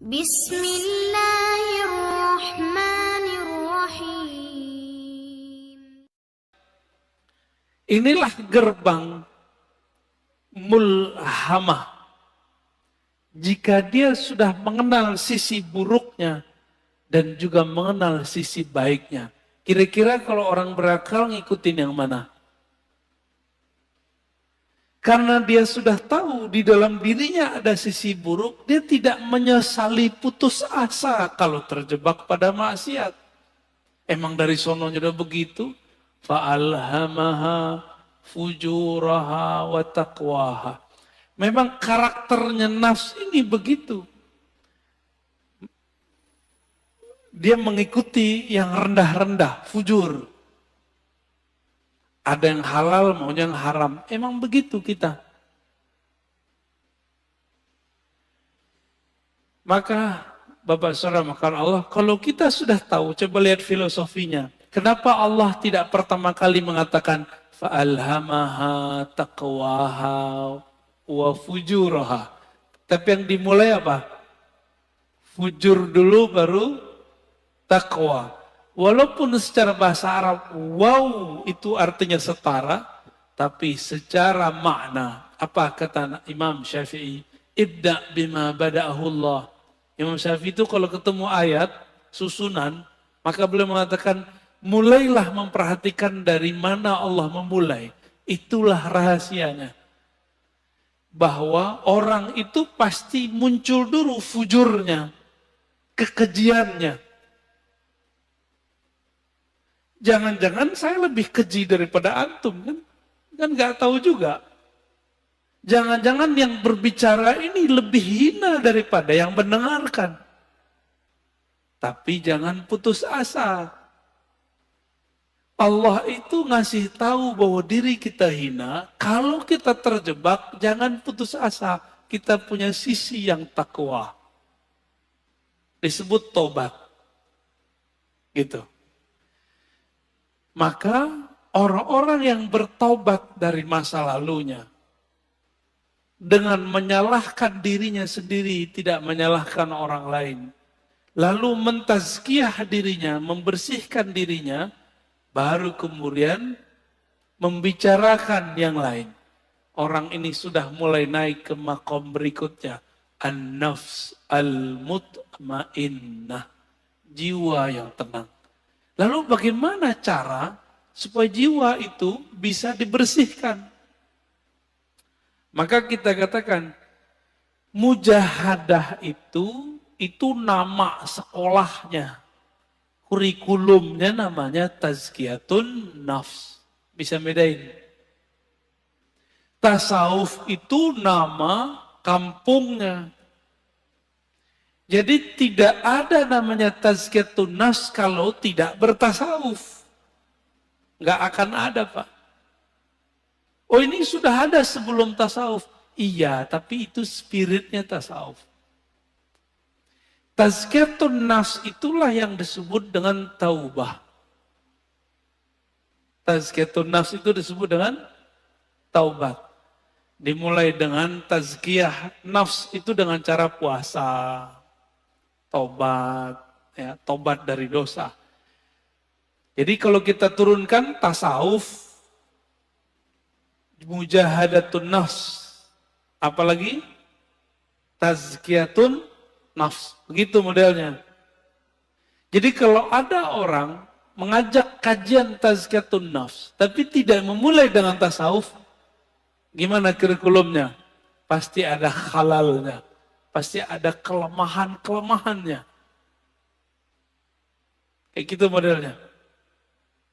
Bismillahirrahmanirrahim. Inilah gerbang mulhamah. Jika dia sudah mengenal sisi buruknya dan juga mengenal sisi baiknya. Kira-kira kalau orang berakal ngikutin yang mana? Karena dia sudah tahu di dalam dirinya ada sisi buruk, dia tidak menyesali putus asa kalau terjebak pada maksiat. Emang dari sononya udah begitu? Fa'alhamaha fujuraha wa taqwaha. Memang karakternya nafs ini begitu. Dia mengikuti yang rendah-rendah, fujur. Ada yang halal, maunya yang haram. Emang begitu kita. Maka Bapak Saudara makan Allah, kalau kita sudah tahu, coba lihat filosofinya. Kenapa Allah tidak pertama kali mengatakan fa'alhamaha taqwaha wa fujuraha. Tapi yang dimulai apa? Fujur dulu baru taqwa. Walaupun secara bahasa Arab, wow itu artinya setara, tapi secara makna, apa kata Imam Syafi'i? Ibda bima bada'ahullah. Imam Syafi'i itu kalau ketemu ayat, susunan, maka beliau mengatakan, mulailah memperhatikan dari mana Allah memulai. Itulah rahasianya. Bahwa orang itu pasti muncul dulu fujurnya, kekejiannya. Jangan-jangan saya lebih keji daripada antum kan? Kan nggak tahu juga. Jangan-jangan yang berbicara ini lebih hina daripada yang mendengarkan. Tapi jangan putus asa. Allah itu ngasih tahu bahwa diri kita hina. Kalau kita terjebak, jangan putus asa. Kita punya sisi yang takwa. Disebut tobat. Gitu. Maka orang-orang yang bertobat dari masa lalunya dengan menyalahkan dirinya sendiri, tidak menyalahkan orang lain, lalu mentazkiyah dirinya, membersihkan dirinya, baru kemudian membicarakan yang lain. Orang ini sudah mulai naik ke makom berikutnya, an-nafs al-mutmainnah, jiwa yang tenang. Lalu bagaimana cara supaya jiwa itu bisa dibersihkan? Maka kita katakan, mujahadah itu nama sekolahnya. Kurikulumnya namanya tazkiyatun nafs. Bisa bedain. Tasawuf itu nama kampungnya. Jadi tidak ada namanya tazkiyatun nafs kalau tidak bertasawuf. Nggak akan ada, Pak. Oh ini sudah ada sebelum tasawuf. Iya, tapi itu spiritnya tasawuf. Tazkiyatun nafs itulah yang disebut dengan taubah. Tazkiyatun nafs itu disebut dengan taubat. Dimulai dengan tazkiyah nafs itu dengan cara puasa. Tobat, ya, tobat dari dosa. Jadi kalau kita turunkan tasawuf, mujahadatun nafs, apalagi tazkiyatun nafs, begitu modelnya. Jadi kalau ada orang mengajak kajian tazkiyatun nafs, tapi tidak memulai dengan tasawuf, gimana kurikulumnya? Pasti ada halalnya. Pasti ada kelemahan-kelemahannya. Kayak gitu modelnya.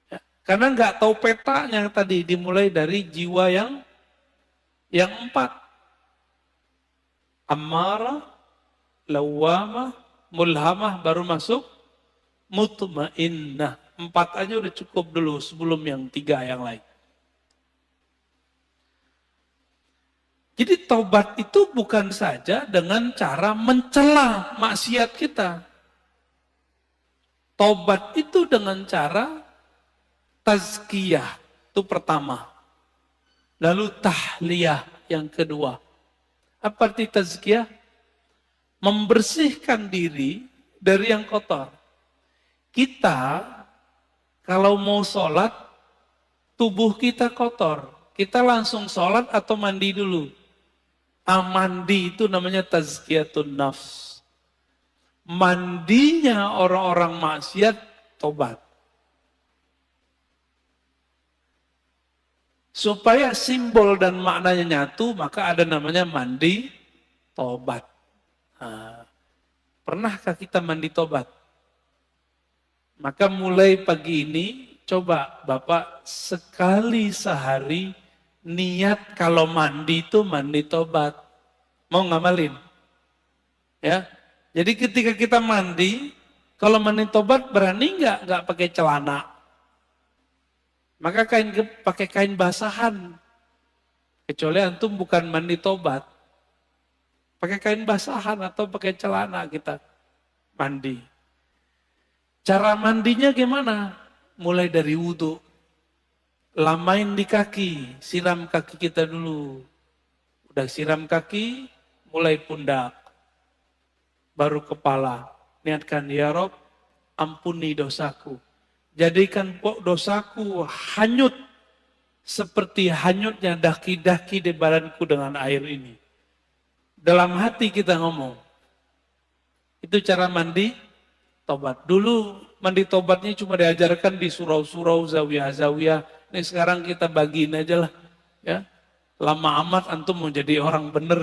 Ya, karena nggak tahu petanya tadi dimulai dari jiwa yang empat. Ammarah, lawamah, mulhamah baru masuk mutmainnah. 4 aja udah cukup dulu sebelum yang 3 yang lain. Jadi taubat itu bukan saja dengan cara mencela maksiat kita. Taubat itu dengan cara tazkiyah, itu pertama. Lalu tahliyah yang kedua. Apa arti tazkiyah? membersihkan diri dari yang kotor. Kita kalau mau sholat, tubuh kita kotor. Kita langsung sholat atau mandi dulu? Mandi itu namanya tazkiyatun nafs. Mandinya orang-orang maksiat, tobat. Supaya simbol dan maknanya nyatu, maka ada namanya mandi tobat. Nah, pernahkah kita mandi tobat? Maka mulai pagi ini, coba Bapak sekali sehari niat kalau mandi itu mandi tobat. Mau ngamalin? Ya. Jadi ketika kita mandi, kalau mandi tobat berani nggak pakai celana? Maka pakai kain basahan. Kecuali antum bukan mandi tobat. Pakai kain basahan atau pakai celana kita mandi. Cara mandinya gimana? Mulai dari wudhu. Lamain di kaki, siram kaki kita dulu. Udah siram kaki, mulai pundak. Baru kepala. Niatkan, ya Rob, ampuni dosaku. Jadikan dosaku hanyut seperti hanyutnya daki-daki di badanku dengan air ini. Dalam hati kita ngomong. Itu cara mandi tobat. Dulu mandi tobatnya cuma diajarkan di surau-surau, zawiyah-zawiyah. Ini sekarang kita bagiin aja lah. Ya. Lama amat antum mau jadi orang bener.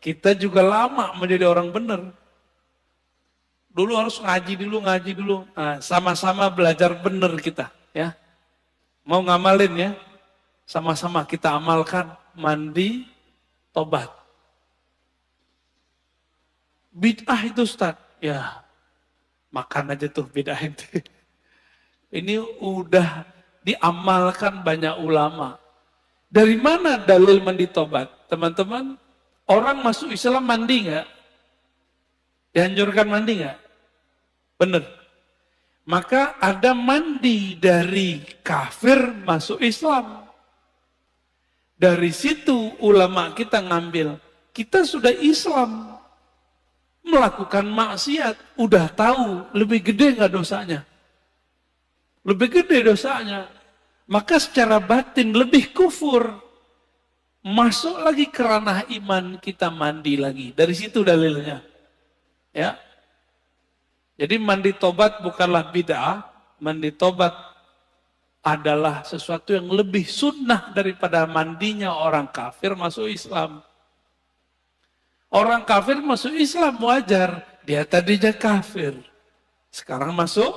Kita juga lama menjadi orang bener. Dulu harus ngaji dulu. Nah, sama-sama belajar bener kita. Ya. Mau ngamalin ya. Sama-sama kita amalkan. Mandi tobat. Bid'ah itu Ustaz. Ya, makan aja tuh bid'ah itu. Ini udah diamalkan banyak ulama. Dari mana dalil mandi tobat? Teman-teman, orang masuk Islam mandi nggak? Dianjurkan mandi nggak? Bener. Maka ada mandi dari kafir masuk Islam. Dari situ ulama kita ngambil. Kita sudah Islam. Melakukan maksiat, udah tahu lebih gede nggak dosanya? Lebih gede dosanya. Maka secara batin lebih kufur. Masuk lagi ke ranah iman, kita mandi lagi. Dari situ dalilnya. Ya. Jadi mandi tobat bukanlah bid'ah, mandi tobat adalah sesuatu yang lebih sunnah daripada mandinya orang kafir masuk Islam. Orang kafir masuk Islam wajar. Dia tadinya kafir. Sekarang masuk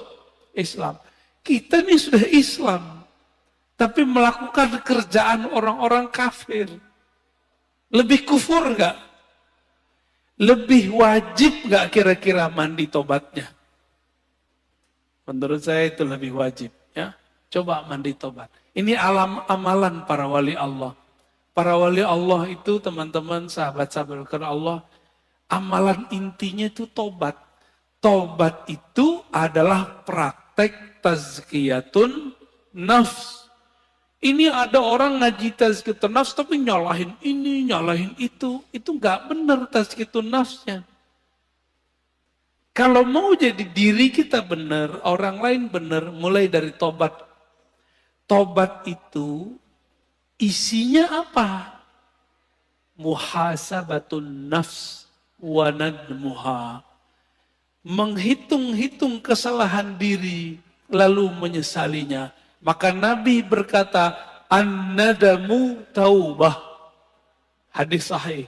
Islam. Kita ini sudah Islam. Tapi melakukan kerjaan orang-orang kafir. Lebih kufur enggak? Lebih wajib enggak kira-kira mandi tobatnya? Menurut saya itu lebih wajib. Ya, coba mandi tobat. Ini amalan para wali Allah. Para wali Allah itu teman-teman sahabat-sahabat karena Allah, amalan intinya itu tobat. Tobat itu adalah praktek tazkiyatun nafs. Ini ada orang ngaji tazkiyatun nafs tapi nyalahin ini, nyalahin itu nggak benar tazkiyatun nafsnya. Kalau mau jadi diri kita benar, orang lain benar, mulai dari tobat. Tobat itu isinya apa? Muhasabatun nafs wa nadmuha. Menghitung-hitung kesalahan diri lalu menyesalinya. Maka Nabi berkata, an-nadamu taubah. Hadis sahih.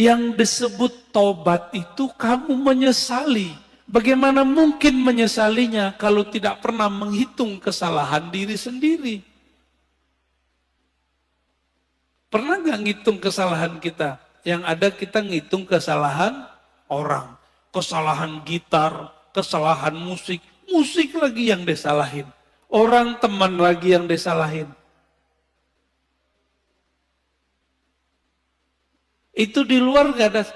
Yang disebut tobat itu kamu menyesali. Bagaimana mungkin menyesalinya kalau tidak pernah menghitung kesalahan diri sendiri? Pernah nggak ngitung kesalahan kita? Yang ada kita ngitung kesalahan orang. Kesalahan gitar, kesalahan musik. Musik lagi yang disalahin. Orang teman lagi yang disalahin. Itu di luar nggak ada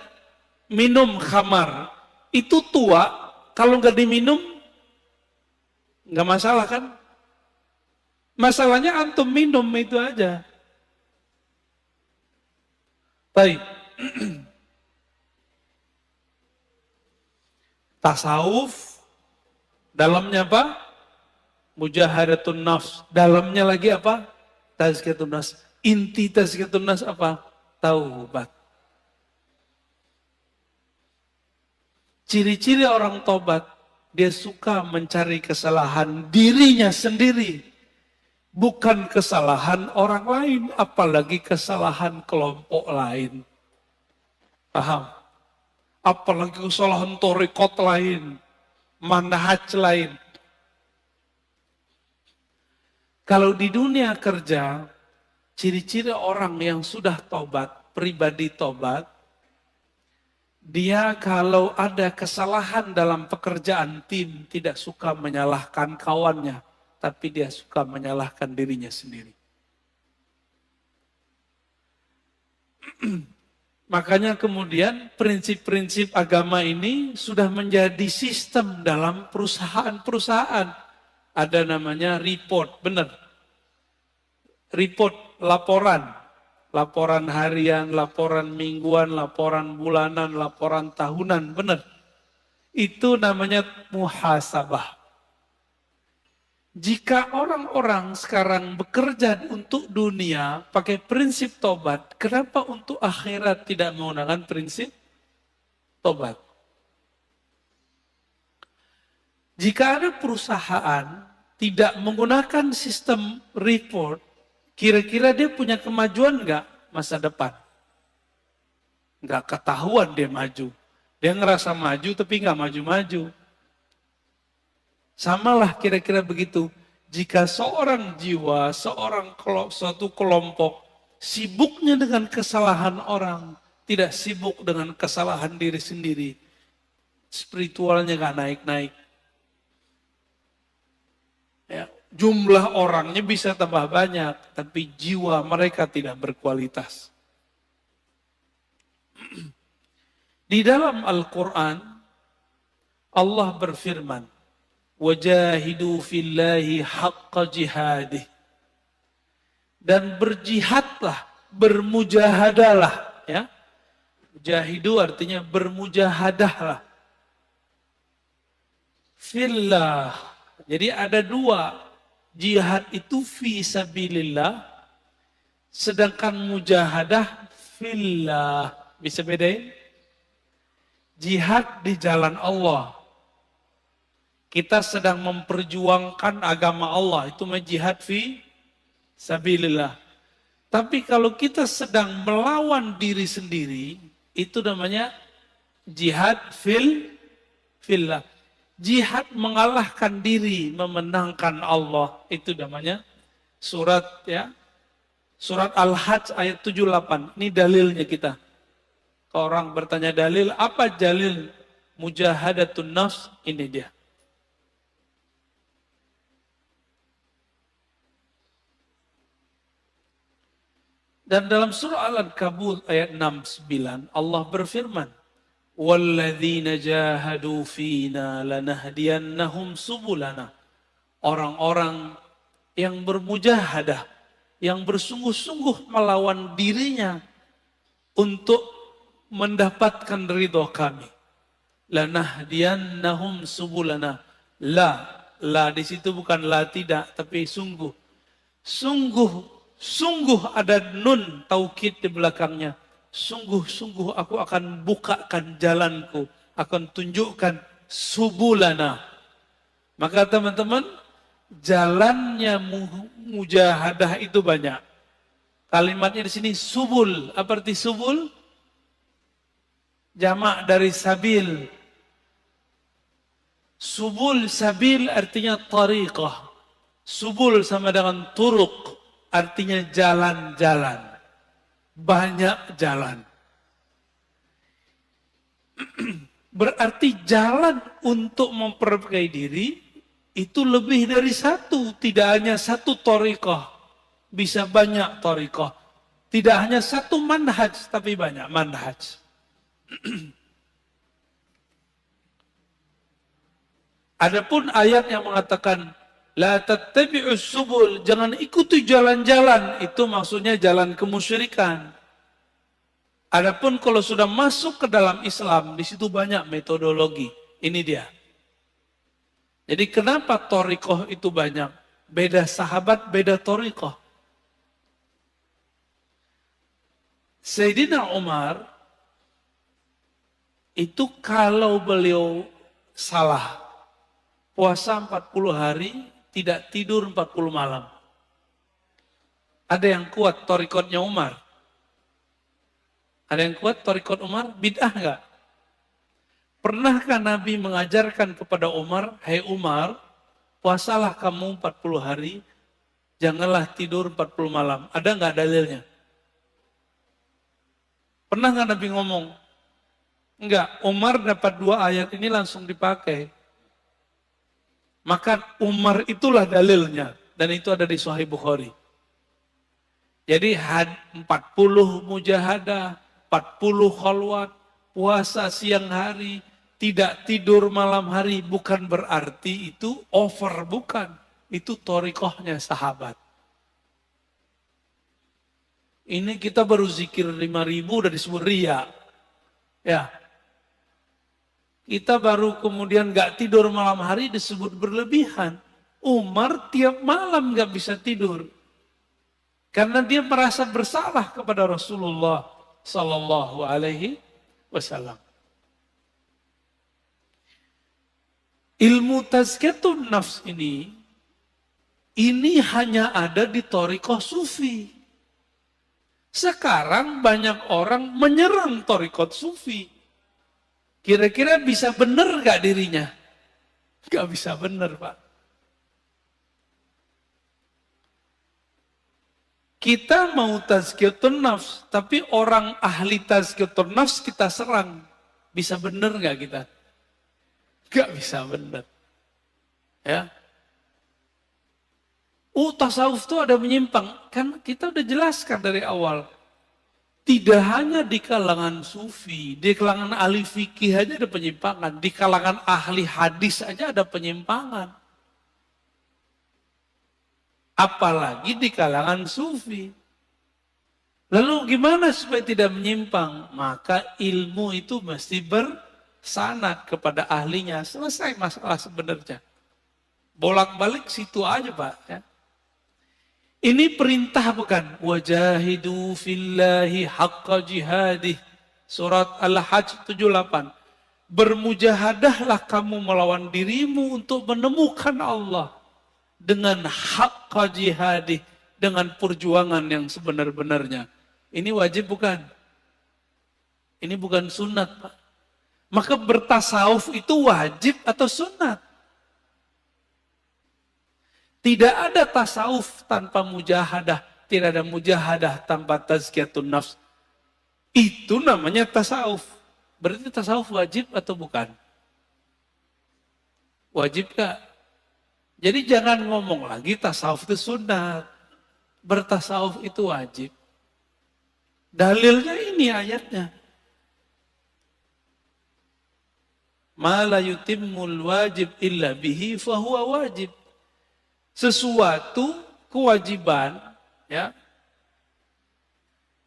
minum khamar. Itu tua, kalau nggak diminum, nggak masalah kan? Masalahnya antum minum itu aja. Baik. Tasawuf, dalamnya apa? Mujahadatun nafs. Dalamnya lagi apa? Tazkiyatun nafs. Inti tazkiyatun nafs apa? Taubat. Ciri-ciri orang tobat, dia suka mencari kesalahan dirinya sendiri. Bukan kesalahan orang lain, apalagi kesalahan kelompok lain. Paham? Apalagi kesalahan torikot lain, manhaj lain. Kalau di dunia kerja, ciri-ciri orang yang sudah tobat, pribadi tobat, dia kalau ada kesalahan dalam pekerjaan tim, tidak suka menyalahkan kawannya, tapi dia suka menyalahkan dirinya sendiri. Makanya kemudian prinsip-prinsip agama ini sudah menjadi sistem dalam perusahaan-perusahaan. Ada namanya report, benar. Report, laporan. Laporan harian, laporan mingguan, laporan bulanan, laporan tahunan, benar. Itu namanya muhasabah. Jika orang-orang sekarang bekerja untuk dunia pakai prinsip tobat, kenapa untuk akhirat tidak menggunakan prinsip tobat? Jika ada perusahaan tidak menggunakan sistem report, kira-kira dia punya kemajuan nggak masa depan? Nggak ketahuan dia maju. Dia ngerasa maju tapi nggak maju-maju. Samalah kira-kira begitu. Jika seorang jiwa, suatu kelompok sibuknya dengan kesalahan orang, tidak sibuk dengan kesalahan diri sendiri, spiritualnya nggak naik-naik. Ya, jumlah orangnya bisa tambah banyak, tapi jiwa mereka tidak berkualitas. Di dalam Al-Quran, Allah berfirman, "Wajahidu fillahi haqqa jihadih." Dan berjihadlah, bermujahadalah. Ya. Jahidu artinya bermujahadahlah. Fillah. Jadi ada dua, jihad itu fi sabilillah, sedangkan mujahadah fillah. Bisa bedain? Jihad di jalan Allah. Kita sedang memperjuangkan agama Allah, itu jihad fi sabilillah. Tapi kalau kita sedang melawan diri sendiri, itu namanya jihad fillah. Jihad mengalahkan diri, memenangkan Allah, itu namanya surat Al-Hajj ayat 78. Ini dalilnya kita. Kalau orang bertanya dalil, apa dalil mujahadatun nafs? Ini dia. Dan dalam surah Al-Ankabut ayat 69, Allah berfirman, "Walladzina jahadu fina lanahdiyannahum subulana." Orang-orang yang bermujahadah, yang bersungguh-sungguh melawan dirinya untuk mendapatkan ridho kami. Lanahdiyannahum subulana. La di situ bukan la tidak, tapi sungguh. Sungguh ada nun taukid di belakangnya. Sungguh-sungguh aku akan bukakan jalanku, akan tunjukkan subulana. Maka teman-teman, jalannya mujahadah itu banyak. Kalimatnya di sini subul. Apa arti subul? Jamak dari sabil. Subul, sabil artinya tariqah. Subul sama dengan turuk, artinya jalan-jalan. Banyak jalan. Berarti jalan untuk memperbaiki diri itu lebih dari satu. Tidak hanya satu thariqah. Bisa banyak thariqah. Tidak hanya satu manhaj, tapi banyak manhaj. Adapun ayat yang mengatakan la tattabi'us subul, jangan ikuti jalan-jalan, itu maksudnya jalan kemusyrikan. Adapun kalau sudah masuk ke dalam Islam, di situ banyak metodologi Ini dia. Jadi kenapa thariqah itu banyak? Beda sahabat, beda thariqah. Sayyidina Umar itu kalau beliau salah, puasa 40 hari, tidak tidur 40 malam. Ada yang kuat thariqatnya Umar? Ada yang kuat thariqat Umar? Bid'ah enggak? Pernahkah Nabi mengajarkan kepada Umar, "Hai Umar, puasalah kamu 40 hari, janganlah tidur 40 malam." Ada enggak dalilnya? Pernah enggak Nabi ngomong? Enggak, Umar dapat 2 ayat ini langsung dipakai. Maka Umar itulah dalilnya. Dan itu ada di Sahih Bukhari. Jadi 40 mujahadah, 40 khalwat, puasa siang hari, tidak tidur malam hari, bukan berarti itu over, bukan. Itu thariqahnya sahabat. Ini kita baru zikir 5.000 udah disebut riya. Ya. Kita baru kemudian gak tidur malam hari disebut berlebihan. Umar tiap malam gak bisa tidur. Karena dia merasa bersalah kepada Rasulullah Sallallahu Alaihi Wasallam. Ilmu tazkiyatun nafs ini hanya ada di thariqah sufi. Sekarang banyak orang menyerang thariqat sufi. Kira-kira bisa benar gak dirinya? Gak bisa benar, Pak. Kita mau tazkiyatun nafs, tapi orang ahli tazkiyatun nafs kita serang. Bisa benar gak kita? Gak bisa benar. Ya. Tasawuf itu ada menyimpang. Kan kita udah jelaskan dari awal. Tidak hanya di kalangan sufi, di kalangan ahli fikih aja ada penyimpangan. Di kalangan ahli hadis aja ada penyimpangan. Apalagi di kalangan sufi. Lalu gimana supaya tidak menyimpang? Maka ilmu itu mesti bersanad kepada ahlinya. Selesai masalah sebenarnya. Bolak-balik situ aja, Pak. Ya. Ini perintah bukan? Wajahidu fillahi haqqa jihadih. Surat Al-Hajj 78. Bermujahadahlah kamu melawan dirimu untuk menemukan Allah. Dengan haqqa jihadih. Dengan perjuangan yang sebenar-benarnya. Ini wajib bukan? Ini bukan sunat, Pak. Maka bertasawuf itu wajib atau sunat? Tidak ada tasawuf tanpa mujahadah. Tidak ada mujahadah tanpa tazkiyatun nafs. Itu namanya tasawuf. Berarti tasawuf wajib atau bukan? Wajib gak? Jadi jangan ngomong lagi tasawuf itu sunat. Bertasawuf itu wajib. Dalilnya ini ayatnya. Ma la yutimmul wajib illa bihi fahuwa wajib. Sesuatu kewajiban ya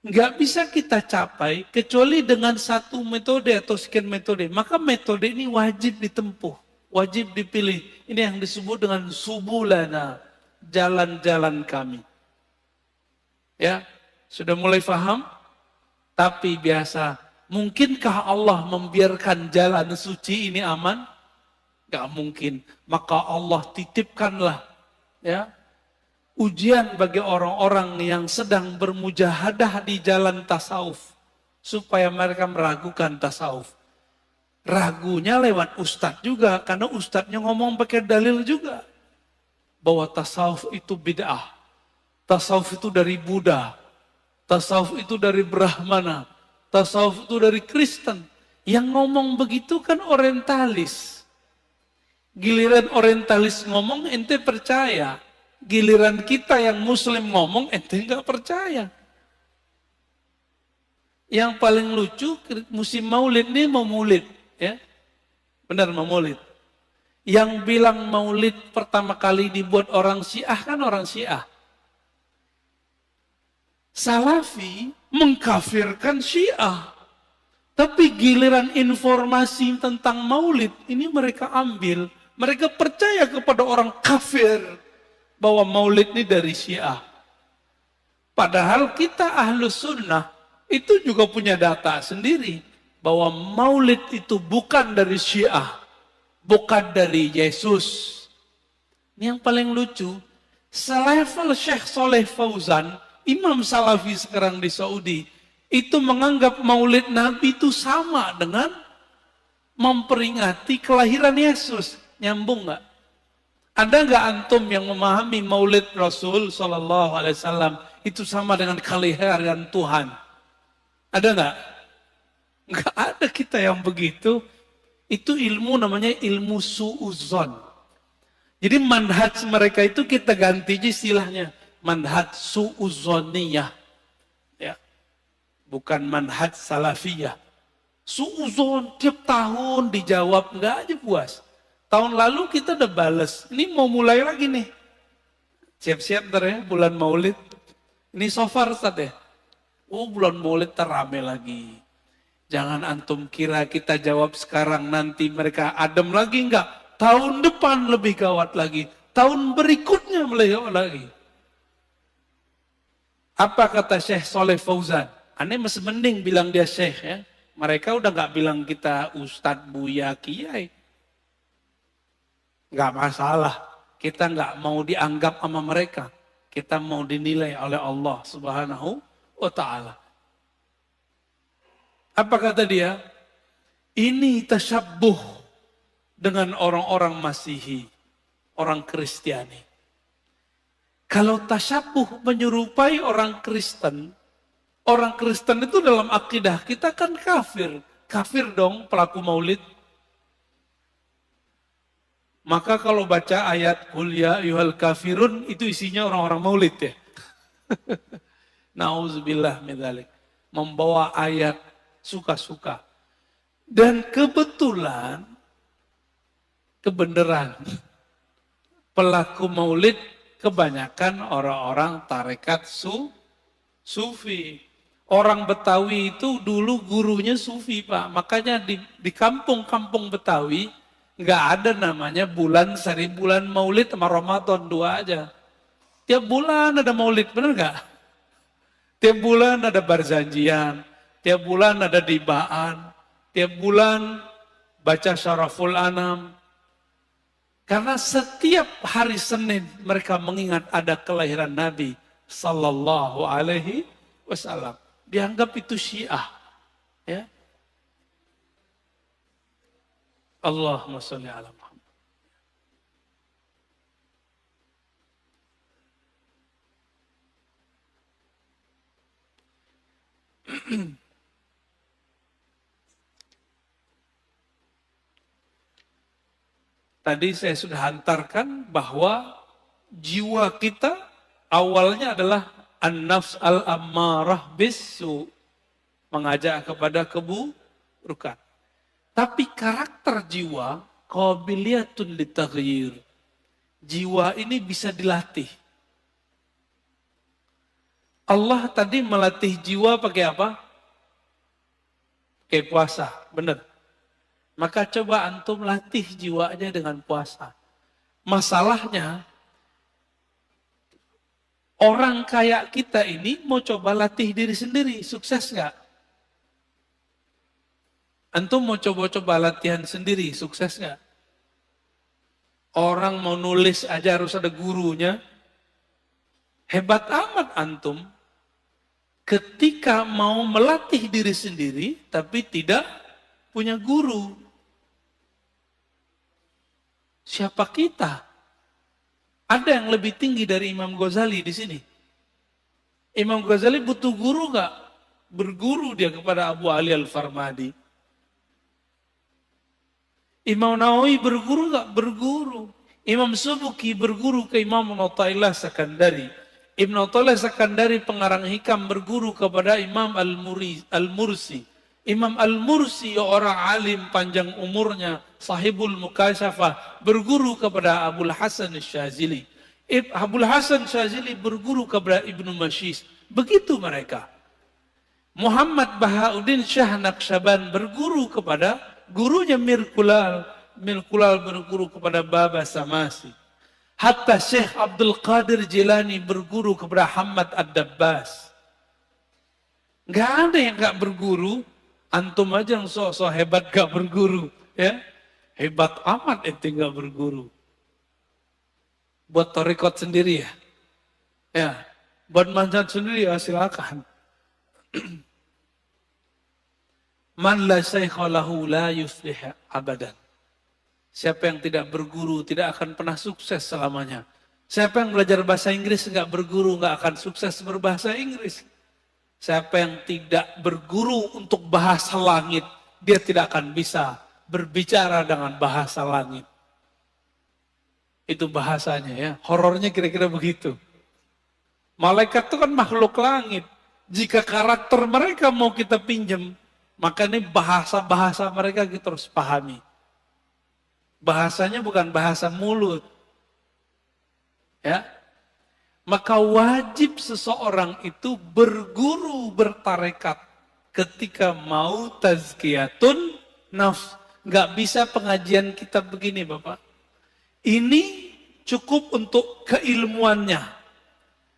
nggak bisa kita capai kecuali dengan satu metode atau sekian metode. Maka metode ini wajib ditempuh, wajib dipilih. Ini yang disebut dengan subulana, jalan-jalan kami. Ya, sudah mulai paham? Tapi biasa, mungkinkah Allah membiarkan jalan suci ini aman? Gak mungkin. Maka Allah titipkanlah ya ujian bagi orang-orang yang sedang bermujahadah di jalan tasawuf. Supaya mereka meragukan tasawuf. Ragunya lewat ustadz juga. Karena ustadznya ngomong pakai dalil juga. Bahwa tasawuf itu bid'ah. Tasawuf itu dari Buddha. Tasawuf itu dari Brahmana. Tasawuf itu dari Kristen. Yang ngomong begitu kan orientalis. Giliran orientalis ngomong ente percaya. Giliran kita yang muslim ngomong ente nggak percaya. Yang paling lucu musim maulid ini mau maulid. Ya? Benar mau maulid. Yang bilang maulid pertama kali dibuat orang Syiah kan orang Syiah. Salafi mengkafirkan Syiah. Tapi giliran informasi tentang maulid, ini mereka ambil. Mereka percaya kepada orang kafir bahwa maulid ini dari Syiah. Padahal kita ahlus sunnah itu juga punya data sendiri. Bahwa maulid itu bukan dari Syiah. Bukan dari Yesus. Ini yang paling lucu. Selevel Syekh Saleh Fauzan, Imam Salafi sekarang di Saudi, itu menganggap maulid Nabi itu sama dengan memperingati kelahiran Yesus. Nyambung nggak? Ada nggak antum yang memahami maulid Rasul Sallallahu Alaihi Wasallam itu sama dengan kelahiran Tuhan? Ada nggak? Nggak ada kita yang begitu. Itu ilmu namanya ilmu su'uzon. Jadi manhaj mereka itu kita ganti istilahnya manhaj su'uzoniyah. Ya. Bukan manhaj salafiyah. Su'uzon tiap tahun dijawab nggak aja puas. Tahun lalu kita udah bales. Ini mau mulai lagi nih. Siap-siap ntar ya bulan maulid. Ini so far Ustaz ya. Oh bulan maulid terame lagi. Jangan antum kira kita jawab sekarang nanti mereka adem lagi enggak. Tahun depan lebih gawat lagi. Tahun berikutnya lebih gawat lagi. Apa kata Syekh Saleh Fauzan? Aneh masih mending bilang dia Syekh ya. Mereka udah nggak bilang kita Ustadz, Buya, Kiai. Nggak masalah. Kita nggak mau dianggap sama mereka. Kita mau dinilai oleh Allah Subhanahu wa Ta'ala. Apa kata dia? Ini tasyabbuh dengan orang-orang Masihi, orang Kristiani. Kalau tasyabbuh menyerupai orang Kristen itu dalam akidah kita kan kafir. Kafir dong pelaku maulid. Maka kalau baca ayat Qul ya ayyuhal kafirun itu isinya orang-orang maulid ya. Nauzubillah min dzalik. Membawa ayat suka-suka. Dan kebetulan kebenaran pelaku maulid kebanyakan orang-orang tarekat sufi. Orang Betawi itu dulu gurunya sufi Pak. Makanya di kampung-kampung Betawi nggak ada namanya bulan seri bulan maulid sama Ramadan dua aja. Tiap bulan ada maulid, bener nggak? Tiap bulan ada barzanjian, tiap bulan ada dibaan, tiap bulan baca syaraful anam. Karena setiap hari Senin mereka mengingat ada kelahiran Nabi Sallallahu Alaihi Wasallam. Dianggap itu Syiah. Ya. Allahumma sholli ala Muhammad. Tadi saya sudah hantarkan bahwa jiwa kita awalnya adalah an-nafs al-ammarah bisu, mengajak kepada keburukan. Tapi karakter jiwa, qabiliyatun litaghyir. Jiwa ini bisa dilatih. Allah tadi melatih jiwa pakai apa? Pakai puasa, benar. Maka coba antum latih jiwanya dengan puasa. Masalahnya, orang kayak kita ini mau coba latih diri sendiri, sukses nggak? Antum mau coba-coba latihan sendiri, sukses nggak? Orang mau nulis aja harus ada gurunya. Hebat amat antum ketika mau melatih diri sendiri, tapi tidak punya guru. Siapa kita? Ada yang lebih tinggi dari Imam Ghazali di sini. Imam Ghazali butuh guru nggak? Berguru dia kepada Abu Ali Al-Farmadi. Imam Nawawi berguru nggak? Berguru. Imam Subuki berguru ke Imam Athaillah Sakandari. Ibn Athaillah Sakandari pengarang hikam berguru kepada Imam Al-Mursi. Imam Al-Mursi orang alim panjang umurnya, sahibul mukasyafah, berguru kepada Abul Hasan Syazili. Abul Hasan Syazili berguru kepada Ibnu Mashis. Begitu mereka. Muhammad Bahauddin Shah Naqsyaband berguru kepada gurunya Mir Kulal. Mir Kulal berguru kepada Baba Samasi. Hatta Syekh Abdul Qadir Jilani berguru kepada Hamad Ad-Dabbas. Nggak ada yang nggak berguru. Antum aja yang sok-sok hebat nggak berguru. Ya, hebat amat itu nggak berguru. Buat torikot sendiri ya. Ya, buat manjat sendiri ya silakan. Man la syaikha lahu la yuflih abadan. Siapa yang tidak berguru tidak akan pernah sukses selamanya. Siapa yang belajar bahasa Inggris nggak berguru nggak akan sukses berbahasa Inggris. Siapa yang tidak berguru untuk bahasa langit, dia tidak akan bisa berbicara dengan bahasa langit. Itu bahasanya ya. Horornya kira-kira begitu. Malaikat itu kan makhluk langit. Jika karakter mereka mau kita pinjam, maka ini bahasa-bahasa mereka kita harus pahami. Bahasanya bukan bahasa mulut. Ya. Maka wajib seseorang itu berguru bertarekat ketika mau tazkiyatun nafs. Nggak bisa pengajian kita begini Bapak. Ini cukup untuk keilmuannya.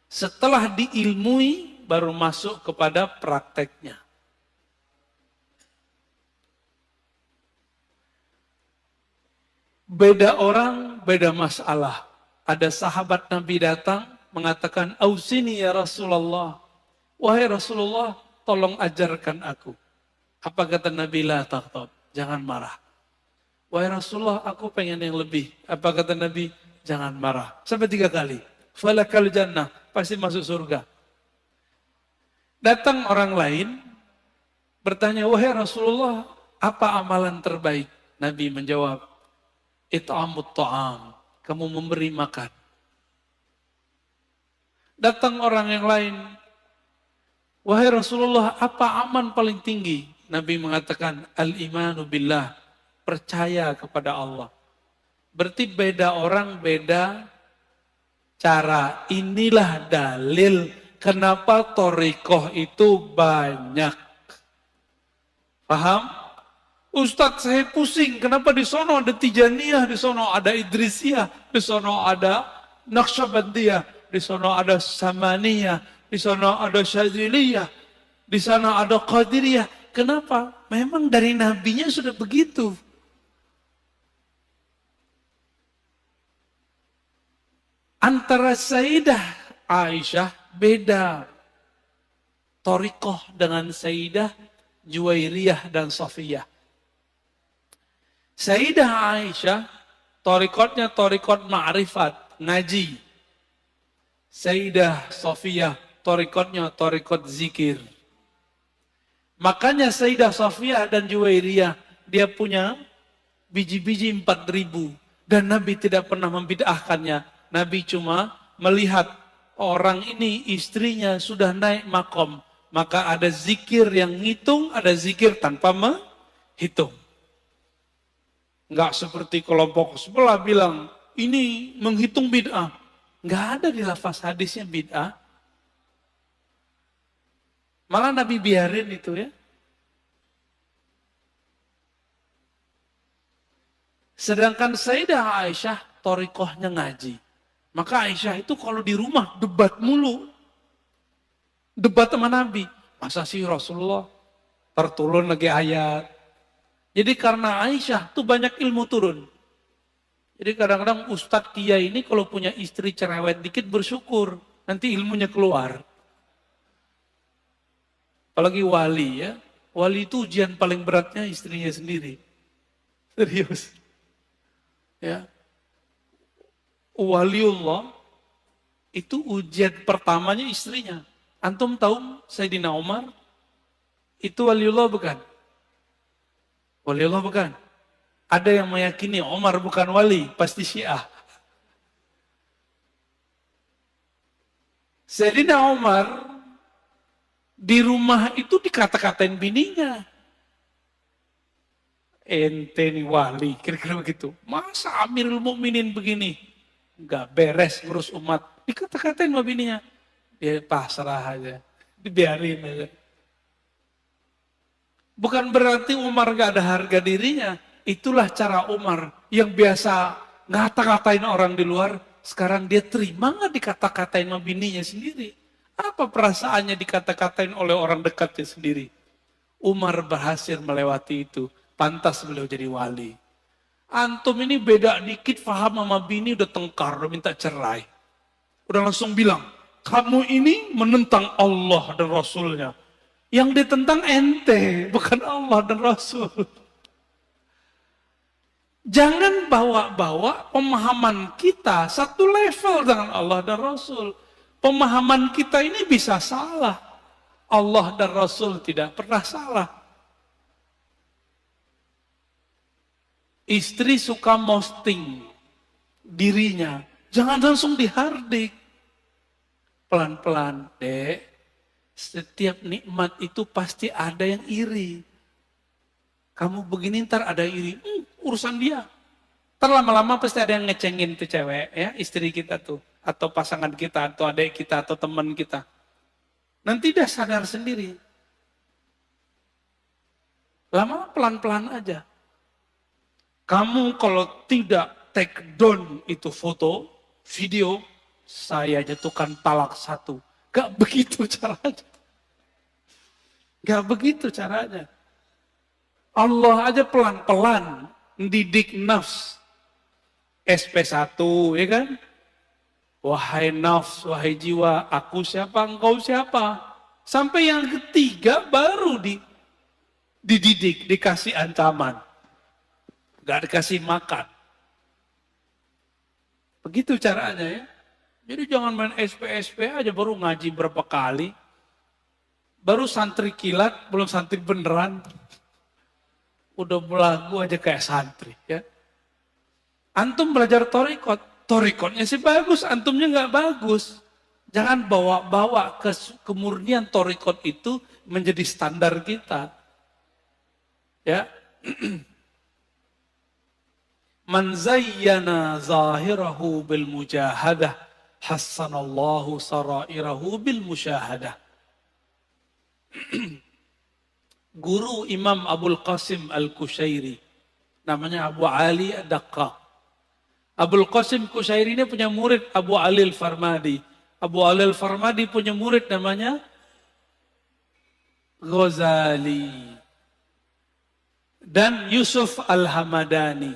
Setelah diilmui baru masuk kepada prakteknya. Beda orang, beda masalah. Ada sahabat Nabi datang mengatakan, "Ausini ya Rasulullah." Wahai Rasulullah, tolong ajarkan aku. Apa kata Nabi? La taghdab, jangan marah. Wahai Rasulullah, aku pengen yang lebih. Apa kata Nabi? Jangan marah. Sampai 3 kali. Falakal jannah, pasti masuk surga. Datang orang lain, bertanya, wahai Rasulullah, apa amalan terbaik? Nabi menjawab, it'amut ta'am, kamu memberi makan. Datang orang yang lain, wahai Rasulullah, apa aman paling tinggi? Nabi mengatakan, al-imanu billah, percaya kepada Allah. Berarti beda orang, beda cara. Inilah dalil kenapa thariqah itu banyak. Paham? Ustadz saya pusing, kenapa di sono ada Tijaniyah, di sono ada Idrisiyah, di sono ada Naqsyabandiyah, di sono ada Samaniyah, di sono ada Syadziliyah, di sana ada Qadiriyah. Kenapa? Memang dari nabinya sudah begitu. Antara Sayyidah Aisyah beda thariqah dengan Sayyidah Juwairiyah dan Safiyah. Sayyidah Aisyah, thariqatnya thariqat ma'rifat, ngaji. Sayyidah Safiyah, thariqatnya thariqat zikir. Makanya Sayyidah Safiyah dan Juwairiyah, dia punya biji-biji 4.000. Dan Nabi tidak pernah membid'ahkannya. Nabi cuma melihat orang ini, istrinya sudah naik makom. Maka ada zikir yang ngitung, ada zikir tanpa menghitung. Enggak seperti kelompok sebelah bilang, ini menghitung bid'ah. Enggak ada di lafaz hadisnya bid'ah. Malah Nabi biarin itu ya. Sedangkan Sayyidah Aisyah, thariqahnya ngaji. Maka Aisyah itu kalau di rumah debat mulu. Debat sama Nabi. Masa sih Rasulullah terturun lagi ayat. Jadi karena Aisyah tuh banyak ilmu turun. Jadi kadang-kadang Ustadz Kiai ini kalau punya istri cerewet dikit bersyukur. Nanti ilmunya keluar. Apalagi wali ya. Wali itu ujian paling beratnya istrinya sendiri. Serius. Ya. Waliullah itu ujian pertamanya istrinya. Antum tahu Sayyidina Umar? Itu waliullah bukan? Waliullah bukan? Ada yang meyakini Umar bukan wali, pasti Syiah. Sayyidina Umar di rumah itu dikata-katain bininya. Ente nih wali, kira-kira begitu. Masa Amirul Mukminin begini? Enggak beres ngurus umat. Dikata-katain sama bininya. Dia pasrah aja, dibiarin aja. Bukan berarti Umar gak ada harga dirinya. Itulah cara Umar yang biasa ngata-ngatain orang di luar. Sekarang dia terima gak dikata-katain sama bininya sendiri. Apa perasaannya dikata-katain oleh orang dekatnya sendiri. Umar berhasil melewati itu. Pantas beliau jadi wali. Antum ini beda dikit paham sama bini udah tengkar, udah minta cerai. Udah langsung bilang, kamu ini menentang Allah dan Rasulnya. Yang ditentang ente, bukan Allah dan Rasul. Jangan bawa-bawa pemahaman kita satu level dengan Allah dan Rasul. Pemahaman kita ini bisa salah. Allah dan Rasul tidak pernah salah. Istri suka posting dirinya. Jangan langsung dihardik. Pelan-pelan, dek. Setiap nikmat itu pasti ada yang iri. Kamu begini ntar ada yang iri. Urusan dia. Ntar lama-lama pasti ada yang ngecengin tuh cewek. Ya, istri kita tuh. Atau pasangan kita, atau adik kita, atau teman kita. Nanti dia sadar sendiri. Lama pelan-pelan aja. Kamu kalau tidak take down itu foto, video, saya jatuhkan talak 1. Gak begitu caranya. Gak begitu caranya. Allah aja pelan-pelan mendidik nafs. SP1, ya kan? Wahai nafs, wahai jiwa, aku siapa, engkau siapa. Sampai yang ketiga baru dididik, dikasih ancaman. Gak dikasih makan. Begitu caranya ya. Jadi jangan main SP aja baru ngaji berapa kali. Baru santri kilat, belum santri beneran. Udah belagu aja kayak santri ya. Antum belajar torikot. Torikotnya sih bagus, antumnya gak bagus. Jangan bawa-bawa kemurnian torikot itu menjadi standar kita. Ya. Man zayyana zahirahu bil mujahadah, hassanallahu sarairahu bil musyahadah. Guru Imam Abul Qasim Al-Kushairi, namanya Abu Ali Ad-Daqqaq. Abul Qasim Kushairi ini punya murid Abu Ali Al-Farmadi. Abu Ali Al-Farmadi punya murid namanya Ghazali. Dan Yusuf Al-Hamadani.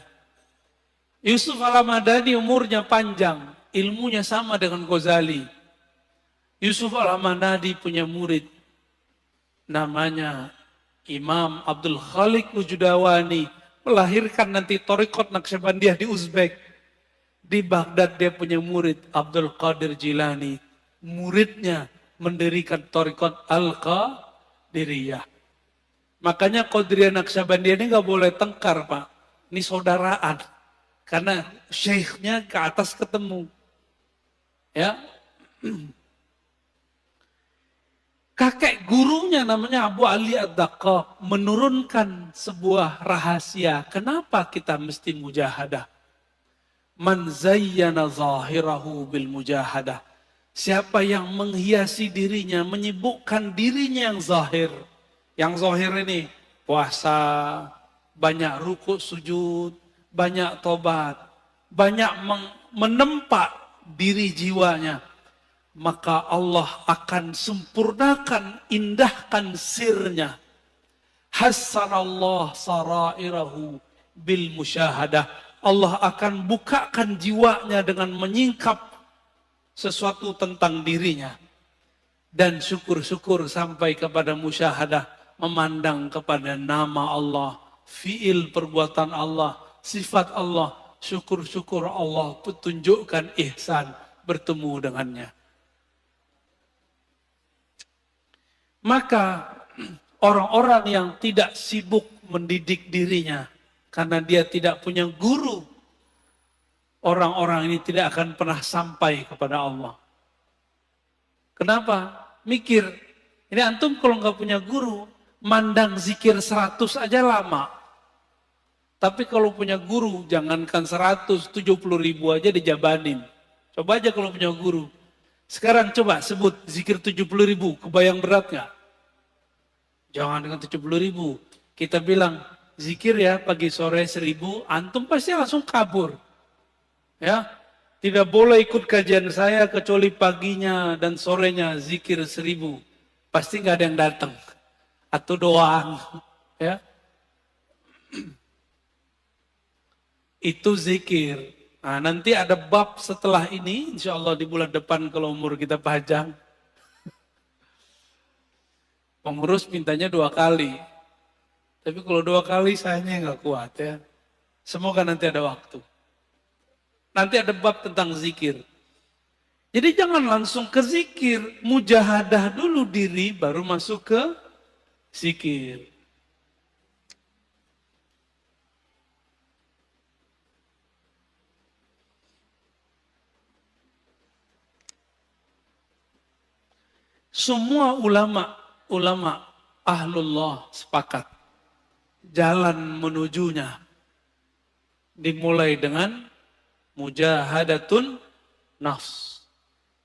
Yusuf Al-Hamadani umurnya panjang, ilmunya sama dengan Ghazali. Yusuf Al-Hamadani punya murid, namanya Imam Abdul Khaliq Wujudawani, melahirkan nanti Thariqat Naqsyabandiyah di Uzbek. Di Baghdad dia punya murid Abdul Qadir Jilani, muridnya mendirikan Thariqat Al-Qadiriyah. Makanya Qadiriyah Naqsyabandiyah ini gak boleh tengkar Pak, ini saudaraan. Karena syekhnya ke atas ketemu. Ya. Kakek gurunya namanya Abu Ali Ad-Daqqaq menurunkan sebuah rahasia. Kenapa kita mesti mujahadah? Man zayyana zahirahu bil mujahadah. Siapa yang menghiasi dirinya, menyibukkan dirinya yang zahir. Yang zahir ini puasa, banyak rukuk sujud, banyak tobat, banyak menempa diri jiwanya, maka Allah akan sempurnakan, indahkan sirnya. Hassanallah sarairahu bil musyahadah. Allah akan bukakan jiwanya dengan menyingkap sesuatu tentang dirinya. Dan syukur-syukur sampai kepada musyahadah, memandang kepada nama Allah, fiil perbuatan Allah, sifat Allah, syukur-syukur Allah petunjukkan ihsan bertemu dengannya. Maka orang-orang yang tidak sibuk mendidik dirinya karena dia tidak punya guru, orang-orang ini tidak akan pernah sampai kepada Allah. Kenapa? Mikir, ini antum kalau nggak punya guru, mandang zikir 100 aja lama. Tapi kalau punya guru, jangankan 170.000 aja dijabanin. Coba aja kalau punya guru. Sekarang coba sebut zikir 70.000, kebayang berat gak? Jangan dengan 70.000. Kita bilang, zikir ya pagi sore 1.000, antum pasti langsung kabur. Ya, tidak boleh ikut kajian saya kecuali paginya dan sorenya zikir 1.000. Pasti nggak ada yang datang. Atau doang. Ya, itu zikir. Nah, nanti ada bab setelah ini, insya Allah di bulan depan kalau umur kita panjang. Pengurus mintanya 2 kali. Tapi kalau 2 kali sayanya nggak kuat ya. Semoga nanti ada waktu. Nanti ada bab tentang zikir. Jadi jangan langsung ke zikir. Mujahadah dulu diri baru masuk ke zikir. Semua ulama ahlullah sepakat. Jalan menujunya dimulai dengan mujahadatun nafs.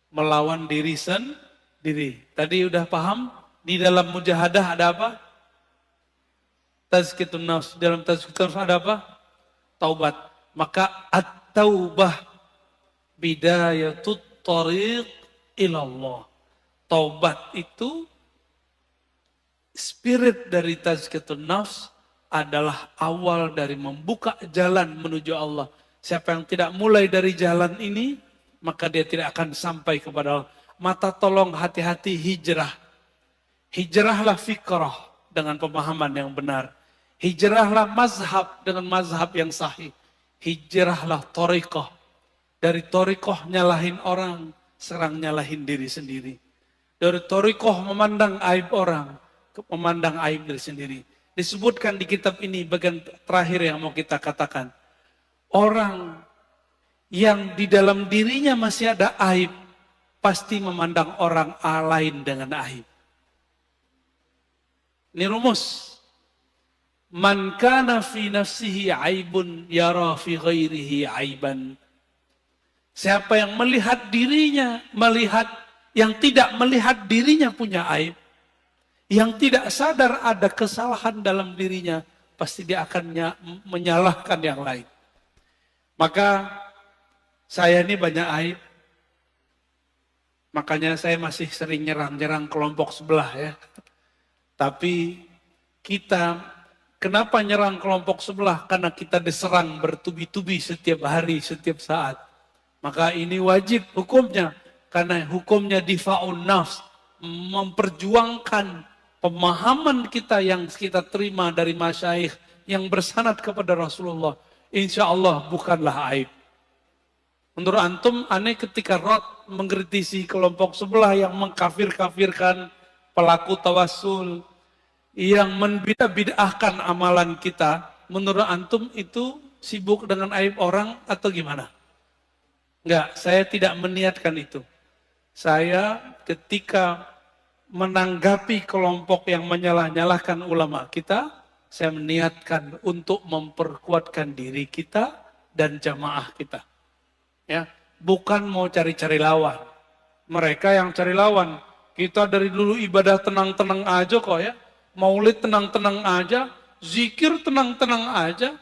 Melawan diri sendiri. Tadi udah paham? Di dalam mujahadah ada apa? Tazkiyatun nafs. Dalam tazkiyatun nafs ada apa? Taubat. Maka at-taubah bidayatut tariq ilallah. Taubat itu spirit dari tazkiyatun nafs adalah awal dari membuka jalan menuju Allah. Siapa yang tidak mulai dari jalan ini, maka dia tidak akan sampai kepada Allah. Mata tolong hati-hati hijrah. Hijrahlah fikrah dengan pemahaman yang benar. Hijrahlah mazhab dengan mazhab yang sahih. Hijrahlah thariqah. Dari thariqah nyalahin orang, serang nyalahin diri sendiri. Dari thariqah memandang aib orang, memandang aib diri sendiri. Disebutkan di kitab ini bagian terakhir yang mau kita katakan. Orang yang di dalam dirinya masih ada aib, pasti memandang orang lain dengan aib. Ini rumus. Man kana fi nafsihi aibun yara fi ghairihi aiban. Siapa yang melihat dirinya, yang tidak melihat dirinya punya aib, yang tidak sadar ada kesalahan dalam dirinya, pasti dia akan menyalahkan yang lain. Maka saya ini banyak aib, makanya saya masih sering nyerang-nyerang kelompok sebelah ya. Tapi kita, kenapa nyerang kelompok sebelah? Karena kita diserang bertubi-tubi setiap hari, setiap saat. Maka ini wajib hukumnya, karena hukumnya difa'un nafs, memperjuangkan pemahaman kita yang kita terima dari masyayikh yang bersanad kepada Rasulullah. Insya Allah bukanlah aib. Menurut antum aneh ketika Rod mengkritisi kelompok sebelah yang mengkafir-kafirkan pelaku tawassul, yang membid'ahkan amalan kita. Menurut antum itu sibuk dengan aib orang atau gimana? Enggak, saya tidak meniatkan itu. Saya ketika menanggapi kelompok yang menyalah-nyalahkan ulama kita, saya meniatkan untuk memperkuatkan diri kita dan jamaah kita. Ya, bukan mau cari-cari lawan. Mereka yang cari lawan. Kita dari dulu ibadah tenang-tenang aja kok ya. Maulid tenang-tenang aja, zikir tenang-tenang aja.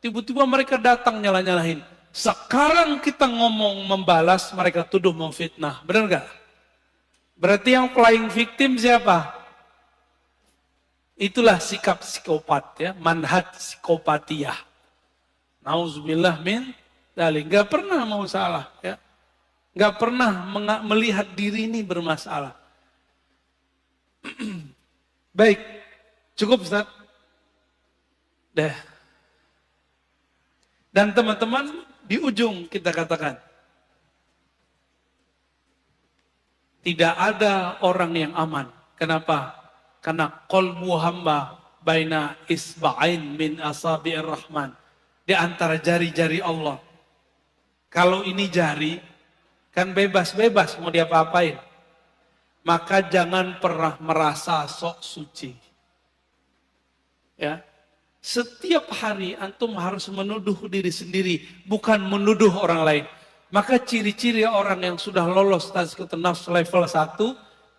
Tiba-tiba mereka datang nyalah-nyalahin. Sekarang kita ngomong membalas, mereka tuduh memfitnah. Benar gak? Berarti yang playing victim siapa? Itulah sikap psikopat ya, manhaj psikopatiyah. Nauzubillah min dzalik. Gak pernah mau salah ya. Gak pernah melihat diri ini bermasalah. Baik, cukup Ustaz. Dah. Dan teman-teman di ujung kita katakan, tidak ada orang yang aman. Kenapa? Karena qalbu hamba baina isba'ain min asabi'ir rahman. Di antara jari-jari Allah. Kalau ini jari, kan bebas-bebas mau diapa-apain. Maka jangan pernah merasa sok suci. Ya. Setiap hari antum harus menuduh diri sendiri, bukan menuduh orang lain. Maka ciri-ciri orang yang sudah lolos tazkiyatun nafs level 1,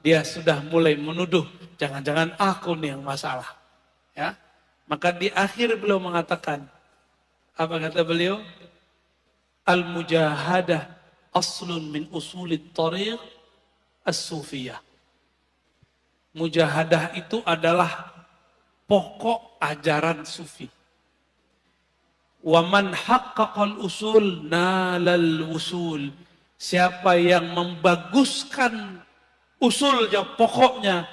dia sudah mulai menuduh, jangan-jangan aku nih yang masalah. Ya, maka di akhir beliau mengatakan, apa kata beliau? Al-mujahadah aslun min usulit tariq as-sufiyah. Mujahadah itu adalah pokok ajaran sufi. Wa man haqqaqal usul nalal usul. Siapa yang membaguskan usulnya, pokoknya,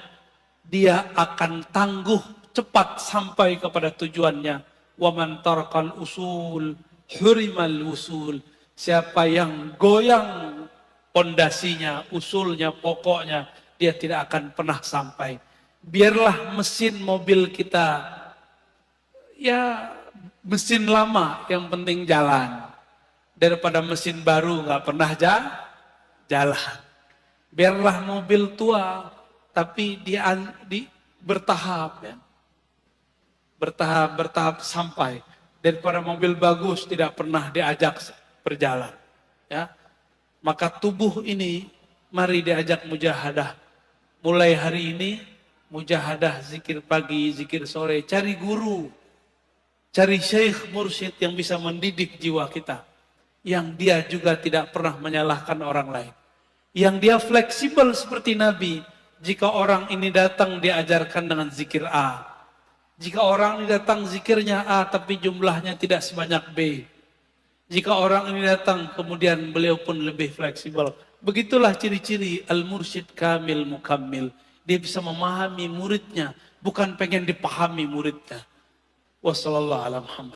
dia akan tangguh cepat sampai kepada tujuannya. Wa man tarqal usul hurimal usul. Siapa yang goyang pondasinya, usulnya, pokoknya, dia tidak akan pernah sampai. Biarlah mesin mobil kita, ya mesin lama yang penting jalan. Daripada mesin baru nggak pernah jalan. Biarlah mobil tua, tapi dia bertahap, ya. Bertahap sampai. Daripada mobil bagus tidak pernah diajak berjalan. Ya. Maka tubuh ini mari diajak mujahadah. Mulai hari ini mujahadah, zikir pagi, zikir sore, cari guru. Cari syekh mursyid yang bisa mendidik jiwa kita. Yang dia juga tidak pernah menyalahkan orang lain. Yang dia fleksibel seperti Nabi. Jika orang ini datang diajarkan dengan zikir A. Jika orang ini datang zikirnya A tapi jumlahnya tidak sebanyak B. Jika orang ini datang kemudian beliau pun lebih fleksibel. Begitulah ciri-ciri al-mursyid kamil mukammil. Dia bisa memahami muridnya, bukan pengen dipahami muridnya. Wassallallahu ala Muhammad.